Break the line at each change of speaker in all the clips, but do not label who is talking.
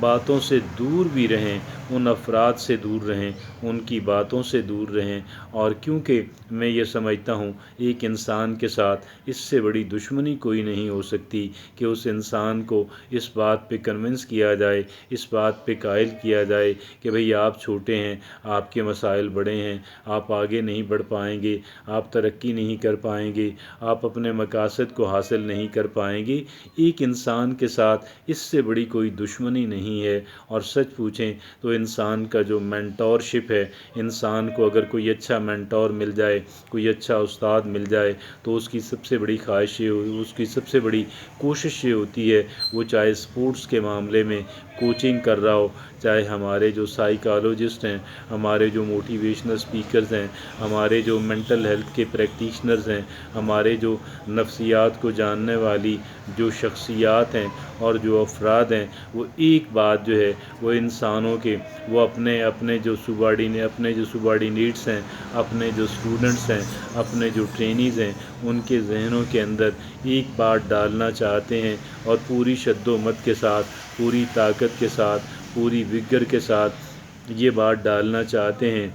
باتوں سے دور بھی رہیں، ان افراد سے دور رہیں، ان کی باتوں سے دور رہیں، اور کیونکہ میں یہ سمجھتا ہوں ایک انسان کے ساتھ اس سے بڑی دشمنی کوئی نہیں ہو سکتی کہ اس انسان کو اس بات پہ کنونس کیا جائے، اس بات پہ قائل کیا جائے کہ بھئی آپ چھوٹے ہیں، آپ کے مسائل بڑے ہیں، آپ آگے نہیں بڑھ پائیں گے، آپ ترقی نہیں کر پائیں گے، آپ اپنے مقاصد کو حاصل نہیں کر پائیں گے۔ ایک انسان کے ساتھ اس سے بڑی کوئی دشمنی نہیں ہے، اور سچ پوچھیں تو انسان کا جو مینٹور شپ ہے، انسان کو اگر کوئی اچھا مینٹور مل جائے، کوئی اچھا استاد مل جائے، تو اس کی سب سے بڑی خواہش اس کی سب سے بڑی کوشش یہ ہوتی ہے، وہ چاہے اسپورٹس کے معاملے میں کوچنگ کر رہا ہو، چاہے ہمارے جو سائیکالوجسٹ ہیں، ہمارے جو موٹیویشنل اسپیکرز ہیں، ہمارے جو مینٹل ہیلتھ کے پریکٹیشنرز ہیں، ہمارے جو نفسیات کو جاننے والی جو شخصیات ہیں اور جو افراد ہیں، وہ ایک بات جو ہے وہ انسانوں کے، وہ اپنے جو سبارڈینیٹس ہیں، اپنے جو اسٹوڈنٹس ہیں، اپنے جو ٹرینیز ہیں، ان کے ذہنوں کے اندر ایک بات ڈالنا چاہتے ہیں، اور پوری شد و مت کے ساتھ، پوری طاقت کے ساتھ، پوری وگر کے ساتھ یہ بات ڈالنا چاہتے ہیں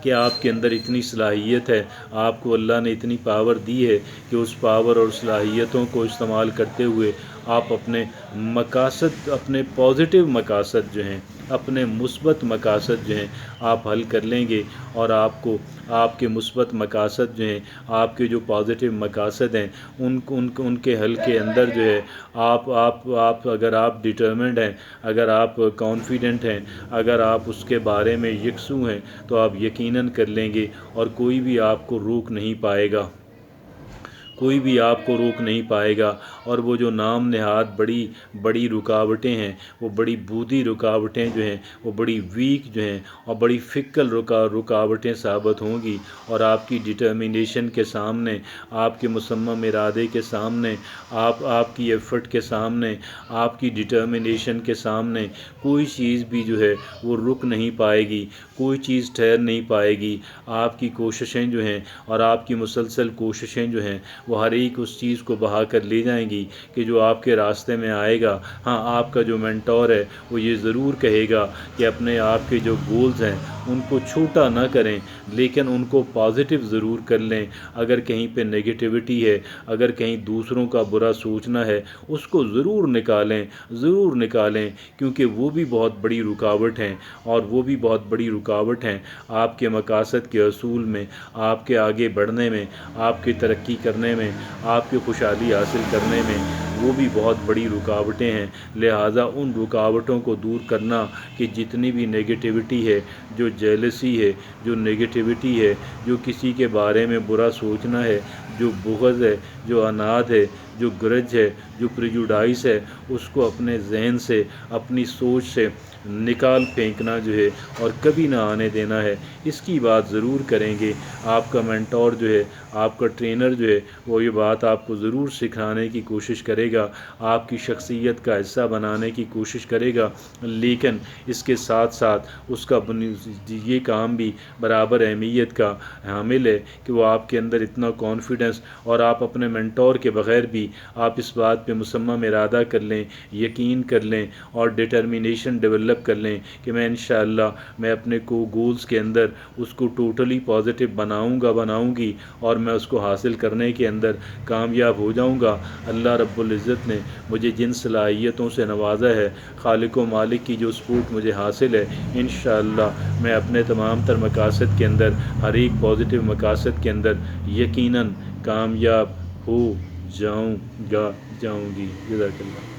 کہ آپ کے اندر اتنی صلاحیت ہے، آپ کو اللہ نے اتنی پاور دی ہے کہ اس پاور اور صلاحیتوں کو استعمال کرتے ہوئے آپ اپنے مقاصد، اپنے پازیٹیو مقاصد جو ہیں، اپنے مثبت مقاصد جو ہیں آپ حل کر لیں گے، اور آپ کے مثبت مقاصد جو ہیں، آپ کے جو پازیٹیو مقاصد ہیں، ان کے حل کے اندر جو ہے اگر آپ ڈٹرمنڈ ہیں، اگر آپ کانفیڈنٹ ہیں، اگر آپ اس کے بارے میں یکسو ہیں، تو آپ یقیناً کر لیں گے، اور کوئی بھی آپ کو روک نہیں پائے گا، کوئی بھی آپ کو روک نہیں پائے گا۔ اور وہ جو نام نہاد بڑی رکاوٹیں ہیں، وہ بڑی بودھی رکاوٹیں جو ہیں، وہ بڑی ویک جو ہیں، اور بڑی فکل رکاوٹیں ثابت ہوں گی، اور آپ کی ڈٹرمنیشن کے سامنے، آپ کے مصمم ارادے کے سامنے، آپ کی ایفرٹ کے سامنے، آپ کی ڈٹرمنیشن کے سامنے کوئی چیز بھی جو ہے وہ رک نہیں پائے گی، کوئی چیز ٹھہر نہیں پائے گی۔ آپ کی کوششیں جو ہیں، اور آپ کی مسلسل کوششیں جو ہیں، وہ ہر ایک اس چیز کو بہا کر لے جائیں گی کہ جو آپ کے راستے میں آئے گا۔ ہاں، آپ کا جو مینٹور ہے وہ یہ ضرور کہے گا کہ اپنے آپ کے جو گولز ہیں ان کو چھوٹا نہ کریں، لیکن ان کو پازیٹیو ضرور کر لیں۔ اگر کہیں پہ نگیٹیوٹی ہے، اگر کہیں دوسروں کا برا سوچنا ہے، اس کو ضرور نکالیں، کیونکہ وہ بھی بہت بڑی رکاوٹ ہیں، اور وہ بھی بہت بڑی رکاوٹ ہیں آپ کے مقاصد کے حصول میں، آپ کے آگے بڑھنے میں، آپ کی ترقی کرنے میں، آپ کی خوشحالی حاصل کرنے میں، وہ بھی بہت بڑی رکاوٹیں ہیں۔ لہٰذا ان رکاوٹوں کو دور کرنا، کہ جتنی بھی نگیٹیوٹی ہے، جو جیلسی ہے، جو نگیٹیوٹی ہے، جو کسی کے بارے میں برا سوچنا ہے، جو بغض ہے، جو اناد ہے، جو گرج ہے، جو پریجوڈائس ہے، اس کو اپنے ذہن سے، اپنی سوچ سے نکال پھینکنا جو ہے، اور کبھی نہ آنے دینا ہے۔ اس کی بات ضرور کریں گے۔ آپ کا مینٹور جو ہے، آپ کا ٹرینر جو ہے، وہ یہ بات آپ کو ضرور سکھانے کی کوشش کرے گا، آپ کی شخصیت کا حصہ بنانے کی کوشش کرے گا، لیکن اس کے ساتھ ساتھ اس کا یہ کام بھی برابر اہمیت کا حامل ہے کہ وہ آپ کے اندر اتنا کانفیڈنس، اور آپ اپنے مینٹور کے بغیر بھی آپ اس بات پہ مصمم ارادہ کر لیں، یقین کر لیں، اور ڈٹرمنیشن ڈیولپ کر لیں کہ میں انشاءاللہ میں اپنے گولز کے اندر اس کو ٹوٹلی پازیٹیو بناؤں گی، اور میں اس کو حاصل کرنے کے اندر کامیاب ہو جاؤں گا۔ اللہ رب العزت نے مجھے جن صلاحیتوں سے نوازا ہے، خالق و مالک کی جو سپورٹ مجھے حاصل ہے، انشاءاللہ میں اپنے تمام تر مقاصد کے اندر، ہر ایک پازیٹیو مقاصد کے اندر یقیناً کامیاب ہو جاؤں گی۔ جزاک اللہ۔